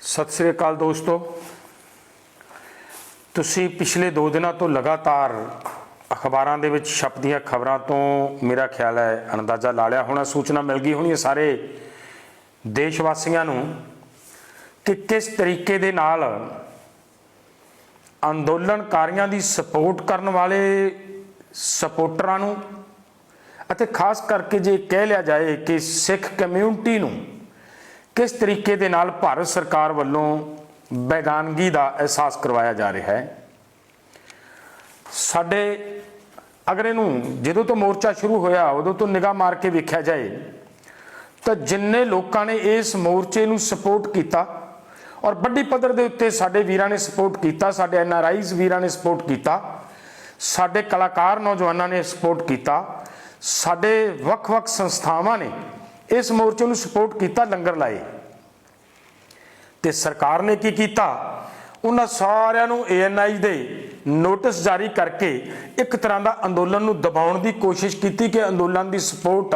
सत श्री अकाल दोस्तों, तुसी पिछले 2 दिनों तो लगातार अखबारों के छपदियां खबरों तो मेरा ख्याल है अंदाज़ा ला लिया होना, सूचना मिल गई होनी है सारे देशवासियों को कि किस तरीके दे नाल अंदोलनकारियों की सपोर्ट करने वाले सपोर्टरां नूं अते खास करके जे कह लिया जाए कि सिख कम्यूनिटी नूं किस तरीके दे नाल भारत सरकार वालों बेगानगी का एहसास करवाया जा रहा है। साडे अगर इनू जो तो मोर्चा शुरू होया उदों तो निगाह मार के वेख्या जाए तो जिन्ने लोगों ने इस मोर्चे नूं सपोर्ट किया और बड़ी पद्धर के उत्ते साडे वीरां ने सपोर्ट किया, साडे NRIs वीरां ने सपोर्ट किया, साडे कलाकार नौजवानों ने सपोर्ट किया, साडे वख-वख संस्थावां ने इस मोर्चे नूं सपोर्ट किया, लंगर लाए ते सरकार ने की किया, उन्हां सारिआं नूं ANI दे नोटिस जारी करके एक तरह का अंदोलन नूं दबाउण दी कोशिश की कि अंदोलन की सपोर्ट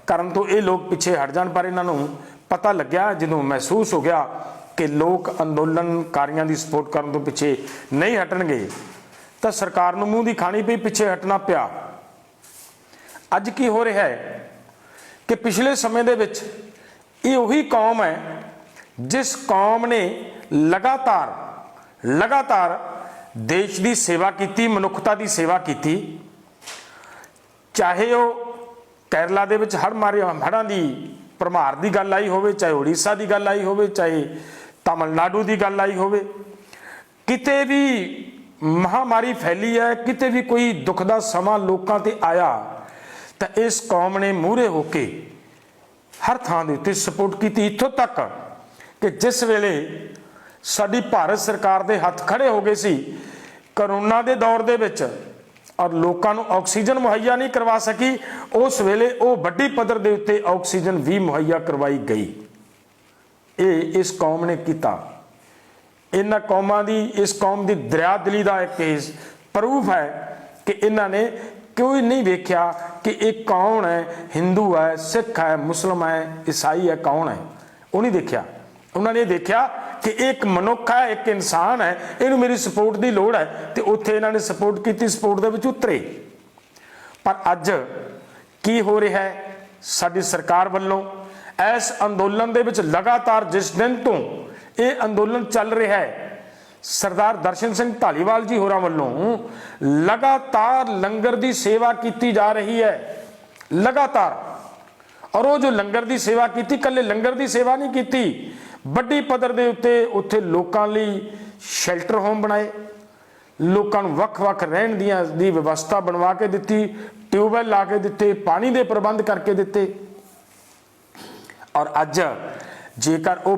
करन तो ये लोग पिछे हट जाण। पर इन्हां नूं पता लग्या, जदों महसूस हो गया कि लोग अंदोलनकारियों की सपोर्ट करन तो पिछे नहीं हटणगे तो सरकार नूं मूँह दी खानी पई, पिछे हटना पिया। अज की हो रहा है कि पिछले समय दे विच ये उही कौम है जिस कौम ने लगातार देश की सेवा की, मनुखता की सेवा की, चाहे वो केरला दे विच हड़ां की भरमार की गल आई होवे, चाहे उड़ीसा की गल आई होवे, चाहे तमिलनाडु की गल आई होवे, किते भी महामारी फैली है, किते भी कोई दुख का समा लोगों ते आया तो इस कौम ने मूहरे होके हर थां दे उत्ते सपोर्ट की। इत्थों तक कि जिस वेले साडी भारत सरकार दे हथ खड़े हो गए सी करोना के दौर दे विच और लोगों को ऑक्सीजन मुहैया नहीं करवा सकी, उस वेले वो बड़ी पद्धर दे उत्ते ऑक्सीजन भी मुहैया करवाई गई। ये इस कौम ने किया। इन्हां कौमां दी, इस कौम की दरिया दिली का एक प्रूफ है कि इन्हां ने कोई नहीं वेख्या कि एक कौन है, हिंदू है, सिख है, मुस्लिम है, ईसाई है, कौन है, वो नहीं देखा। उन्होंने देखा कि एक मनुख है, एक इंसान है, इनू मेरी सपोर्ट की लोड़ है, तो उत्थे इन्होंने सपोर्ट की, सपोर्ट दे विच उतरे। पर अज की हो रहा है, साडी सरकार वालों इस अंदोलन दे विच लगातार जिस दिन तो ये अंदोलन चल रहा है, सरदार दर्शन सिंह धालीवाल जी होरां वल्लों लगातार लंगर की सेवा की जा रही है, लगातार। और वो जो लंगर की सेवा की, कल्ले लंगर की सेवा नहीं की, बड़ी पद्धर के उत्ते उत्थे लोकां लई शैल्टर होम बनाए, लोकां नूं वख-वख रहण दी व्यवस्था बनवा के दित्ती, ट्यूबवैल ला के दिते, पानी के प्रबंध करके दिते। और अज जेकर वो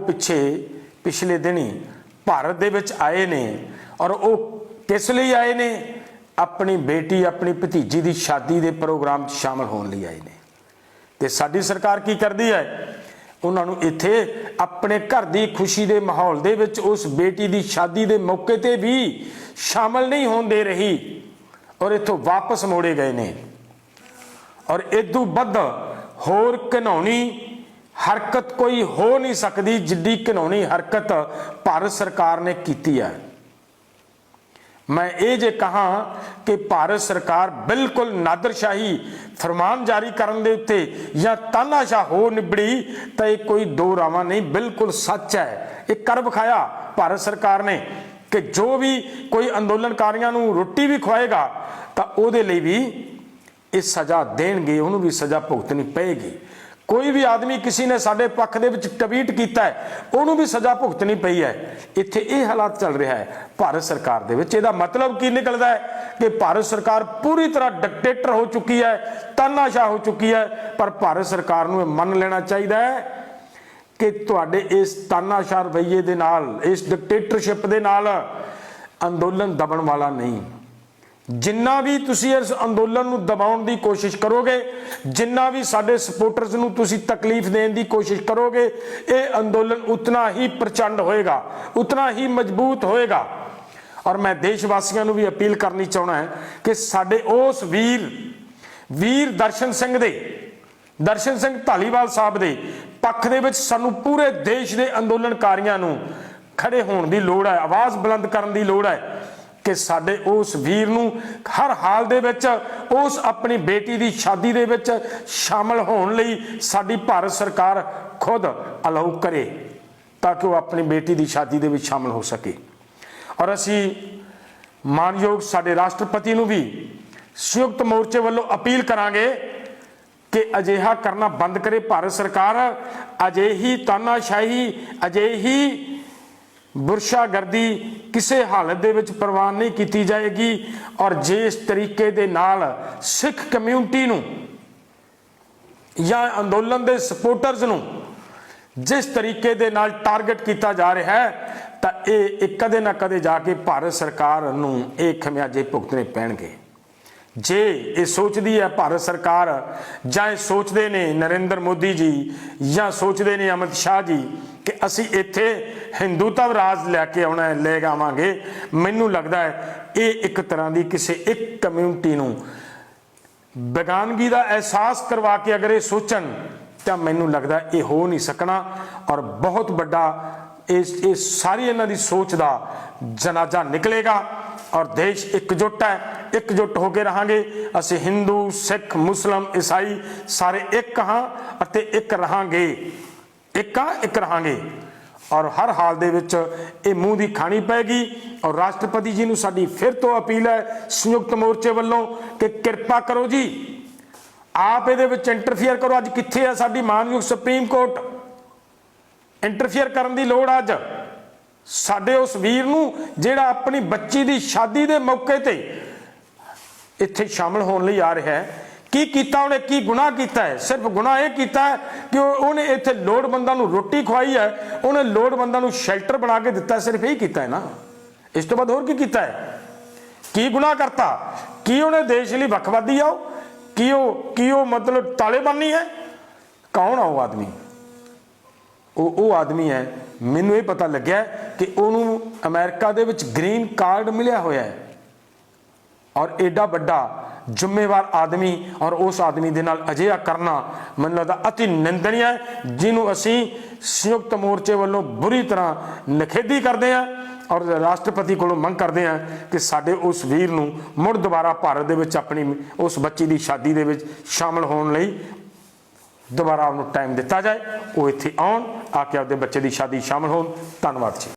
पिछले दिन ही भारत दे विच आए ने और वो किस लिए आए ने, अपनी बेटी अपनी भतीजी की शादी के प्रोग्राम शामिल होने लिए आए ने। ते साडी सरकार की करती है, उन्होंने इत्थे अपने घर की खुशी के माहौल दे विच उस बेटी की शादी के मौके ते भी शामिल नहीं होने दे रही और इत्थों वापस मोड़े गए ने। और इदू वध होर घिनौनी हरकत कोई हो नहीं सकती जिड्डी घिनौनी हरकत भारत सरकार ने की है। मैं ये जे कहा कि भारत सरकार बिल्कुल नादरशाही फरमान जारी करने दे उत्ते या तानाशाह हो निबड़ी तो ये कोई दो रावां नहीं, बिल्कुल सच है। एक कर विखाया भारत सरकार ने कि जो भी कोई अंदोलनकारियों नूं रोटी भी खवाएगा तो उहदे लई भी ये सज़ा देणगे, उन्होंने भी सज़ा भुगतनी पेगी। कोई भी आदमी किसी ने साडे पक्ष दे विच ट्वीट किया है, उन्होंने भी सज़ा भुगतनी पई है। इत्थे ये हालात चल रहा है भारत सरकार दे विच। इहदा मतलब की निकलदा है कि भारत सरकार पूरी तरह डिक्टेटर हो चुकी है, तानाशाह हो चुकी है। पर भारत सरकार नूं मन लेना चाहिए है कि तुहाडे इस तानाशाह रवैये दे नाल, इस डिक्टेटरशिप दे नाल अंदोलन दबण वाला नहीं। जिन्ना भी तुसी इस अंदोलन नूं दबाउण दी कोशिश करोगे, जिन्ना भी साडे सपोर्टर्स नूं तुसी तकलीफ देने की कोशिश करोगे, ये अंदोलन उतना ही प्रचंड होएगा, उतना ही मजबूत होएगा। और मैं देशवासियों नूं भी अपील करनी चाहना है कि साडे उस वीर दर्शन सिंह धालीवाल साहब दे ਪੱਖ ਦੇ ਵਿੱਚ ਸਾਨੂੰ ਪੂਰੇ ਦੇਸ਼ ਦੇ ਅੰਦੋਲਨਕਾਰੀਆਂ ਨੂੰ ਖੜੇ ਹੋਣ ਦੀ ਲੋੜ ਹੈ, ਆਵਾਜ਼ ਬੁਲੰਦ ਕਰਨ ਦੀ ਲੋੜ ਹੈ ਕਿ ਸਾਡੇ ਉਸ ਵੀਰ ਨੂੰ ਹਰ ਹਾਲ ਦੇ ਵਿੱਚ ਉਸ ਆਪਣੀ ਬੇਟੀ ਦੀ ਸ਼ਾਦੀ ਦੇ ਵਿੱਚ ਸ਼ਾਮਲ ਹੋਣ ਲਈ ਸਾਡੀ ਭਾਰਤ ਸਰਕਾਰ ਖੁਦ ਅਲਾਉ ਕਰੇ ਤਾਂ ਕਿ ਉਹ ਆਪਣੀ ਬੇਟੀ ਦੀ ਸ਼ਾਦੀ ਦੇ ਵਿੱਚ ਸ਼ਾਮਲ ਹੋ ਸਕੇ। ਔਰ ਅਸੀਂ ਮਾਨਯੋਗ ਸਾਡੇ ਰਾਸ਼ਟਰਪਤੀ ਨੂੰ ਵੀ ਸੰਯੁਕਤ ਮੋਰਚੇ ਵੱਲੋਂ ਅਪੀਲ ਕਰਾਂਗੇ ਕਿ ਅਜਿਹਾ ਕਰਨਾ ਬੰਦ ਕਰੇ ਭਾਰਤ ਸਰਕਾਰ। ਅਜਿਹੀ ਤਾਨਾਸ਼ਾਹੀ, ਅਜਿਹੀ ਬੁਰਸ਼ਾਗਰਦੀ ਕਿਸੇ ਹਾਲਤ ਦੇ ਵਿੱਚ ਪ੍ਰਵਾਨ ਨਹੀਂ ਕੀਤੀ ਜਾਏਗੀ। ਔਰ ਜਿਸ ਤਰੀਕੇ ਦੇ ਨਾਲ ਸਿੱਖ ਕਮਿਊਨਿਟੀ ਨੂੰ ਜਾਂ ਅੰਦੋਲਨ ਦੇ ਸਪੋਰਟਰਸ ਨੂੰ ਜਿਸ ਤਰੀਕੇ ਦੇ ਨਾਲ ਟਾਰਗੇਟ ਕੀਤਾ ਜਾ ਰਿਹਾ ਹੈ ਤਾਂ ਇਹ ਕਦੇ ਨਾ ਕਦੇ ਜਾ ਕੇ ਭਾਰਤ ਸਰਕਾਰ ਨੂੰ ਇਹ ਖਮਿਆਜੇ ਭੁਗਤਣੇ ਪੈਣਗੇ। ਜੇ ਇਹ ਸੋਚਦੀ ਹੈ ਭਾਰਤ ਸਰਕਾਰ, ਜਾਂ ਇਹ ਸੋਚਦੇ ਨੇ ਨਰਿੰਦਰ ਮੋਦੀ ਜੀ, ਜਾਂ ਸੋਚਦੇ ਨੇ ਅਮਿਤ ਸ਼ਾਹ ਜੀ ਕਿ ਅਸੀਂ ਇੱਥੇ ਹਿੰਦੂਤਵ ਰਾਜ ਲੈ ਕੇ ਆਉਣਾ ਹੈ, ਲੈ ਆਵਾਂਗੇ, ਮੈਨੂੰ ਲੱਗਦਾ ਹੈ ਇਹ ਇੱਕ ਤਰ੍ਹਾਂ ਦੀ ਕਿਸੇ ਇੱਕ ਕਮਿਊਨਿਟੀ ਨੂੰ ਬੇਗਾਨਗੀ ਦਾ ਅਹਿਸਾਸ ਕਰਵਾ ਕੇ ਅਗਰ ਇਹ ਸੋਚਣ ਤਾਂ ਮੈਨੂੰ ਲੱਗਦਾ ਇਹ ਹੋ ਨਹੀਂ ਸਕਣਾ। ਔਰ ਬਹੁਤ ਵੱਡਾ ਇਹ ਸਾਰੀ ਇਹਨਾਂ ਦੀ ਸੋਚ ਦਾ ਜਨਾਜ਼ਾ ਨਿਕਲੇਗਾ। ਔਰ ਦੇਸ਼ ਇਕਜੁੱਟ ਹੈ, ਇਕਜੁੱਟ ਹੋ ਕੇ ਰਹਾਂਗੇ। ਅਸੀਂ ਹਿੰਦੂ, ਸਿੱਖ, ਮੁਸਲਿਮ, ਈਸਾਈ ਸਾਰੇ ਇੱਕ ਹਾਂ ਅਤੇ ਇੱਕ ਰਹਾਂਗੇ, ਇੱਕ ਰਹਾਂਗੇ। ਔਰ ਹਰ ਹਾਲ ਦੇ ਵਿੱਚ ਇਹ ਮੂੰਹ ਦੀ ਖਾਣੀ ਪਏਗੀ। ਔਰ ਰਾਸ਼ਟਰਪਤੀ ਜੀ ਨੂੰ ਸਾਡੀ ਫਿਰ ਤੋਂ ਅਪੀਲ ਹੈ ਸੰਯੁਕਤ ਮੋਰਚੇ ਵੱਲੋਂ ਕਿ ਕਿਰਪਾ ਕਰੋ ਜੀ, ਆਪ ਇਹਦੇ ਵਿੱਚ ਇੰਟਰਫੀਅਰ ਕਰੋ। ਅੱਜ ਕਿੱਥੇ ਹੈ ਸਾਡੀ ਮਾਨਯੋਗ ਸੁਪਰੀਮ ਕੋਰਟ? ਇੰਟਰਫੀਅਰ ਕਰਨ ਦੀ ਲੋੜ ਅੱਜ ਸਾਡੇ ਉਸ ਵੀਰ ਨੂੰ ਜਿਹੜਾ ਆਪਣੀ ਬੱਚੀ ਦੀ ਸ਼ਾਦੀ ਦੇ ਮੌਕੇ ਤੇ ਇੱਥੇ ਸ਼ਾਮਲ ਹੋਣ ਲਈ ਆ ਰਿਹਾ ਹੈ। ਕੀ ਕੀਤਾ ਉਹਨੇ? ਕੀ ਗੁਨਾਹ ਕੀਤਾ ਹੈ? ਸਿਰਫ ਗੁਨਾਹ ਇਹ ਕੀਤਾ ਹੈ ਕਿ ਉਹਨੇ ਇੱਥੇ ਲੋੜਵੰਦਾਂ ਨੂੰ ਰੋਟੀ ਖਵਾਈ ਹੈ, ਉਹਨੇ ਲੋੜਵੰਦਾਂ ਨੂੰ ਸ਼ੈਲਟਰ ਬਣਾ ਕੇ ਦਿੱਤਾ, ਸਿਰਫ ਇਹੀ ਕੀਤਾ ਹੈ ਨਾ। ਇਸ ਤੋਂ ਬਾਅਦ ਹੋਰ ਕੀ ਕੀਤਾ ਹੈ? ਕੀ ਗੁਨਾਹ ਕਰਤਾ? ਕੀ ਉਹਨੇ ਦੇਸ਼ ਲਈ ਵੱਖਵਾਦੀ ਆ? ਕੀ ਉਹ ਮਤਲਬ ਤਾਲਿਬਾਨੀ ਹੈ? ਕੌਣ ਆ ਉਹ ਆਦਮੀ? ਉਹ ਆਦਮੀ ਹੈ, ਮੈਨੂੰ ਇਹ ਪਤਾ ਲੱਗਿਆ ਕਿ ਉਹਨੂੰ ਅਮਰੀਕਾ ਦੇ ਵਿੱਚ ਗ੍ਰੀਨ ਕਾਰਡ ਮਿਲਿਆ ਹੋਇਆ ਹੈ। ਔਰ ਐਡਾ ਵੱਡਾ ਜ਼ਿੰਮੇਵਾਰ ਆਦਮੀ ਔਰ ਉਸ ਆਦਮੀ ਦੇ ਨਾਲ ਅਜਿਹਾ ਕਰਨਾ ਮੈਨੂੰ ਲੱਗਦਾ ਅਤੀ ਨਿੰਦਣੀय ਹੈ, ਜਿਹਨੂੰ ਅਸੀਂ ਸੰਯੁਕਤ ਮੋਰਚੇ ਵੱਲੋਂ ਬੁਰੀ ਤਰ੍ਹਾਂ ਨਿਖੇਧੀ ਕਰਦੇ ਹਾਂ। ਔਰ ਰਾਸ਼ਟਰਪਤੀ ਕੋਲੋਂ ਮੰਗ ਕਰਦੇ ਹਾਂ ਕਿ ਸਾਡੇ ਉਸ ਵੀਰ ਨੂੰ ਮੁੜ ਦੁਬਾਰਾ ਭਾਰਤ ਦੇ ਵਿੱਚ ਆਪਣੀ ਉਸ ਬੱਚੀ ਦੀ ਸ਼ਾਦੀ ਦੇ ਵਿੱਚ ਸ਼ਾਮਲ ਹੋਣ ਲਈ ਦੁਬਾਰਾ ਉਹਨੂੰ ਟਾਈਮ ਦਿੱਤਾ ਜਾਏ, ਉਹ ਇੱਥੇ ਆਉਣ, ਆ ਕੇ ਆਪਦੇ ਬੱਚੇ ਦੀ ਸ਼ਾਦੀ ਸ਼ਾਮਲ ਹੋਣ। ਧੰਨਵਾਦ ਜੀ।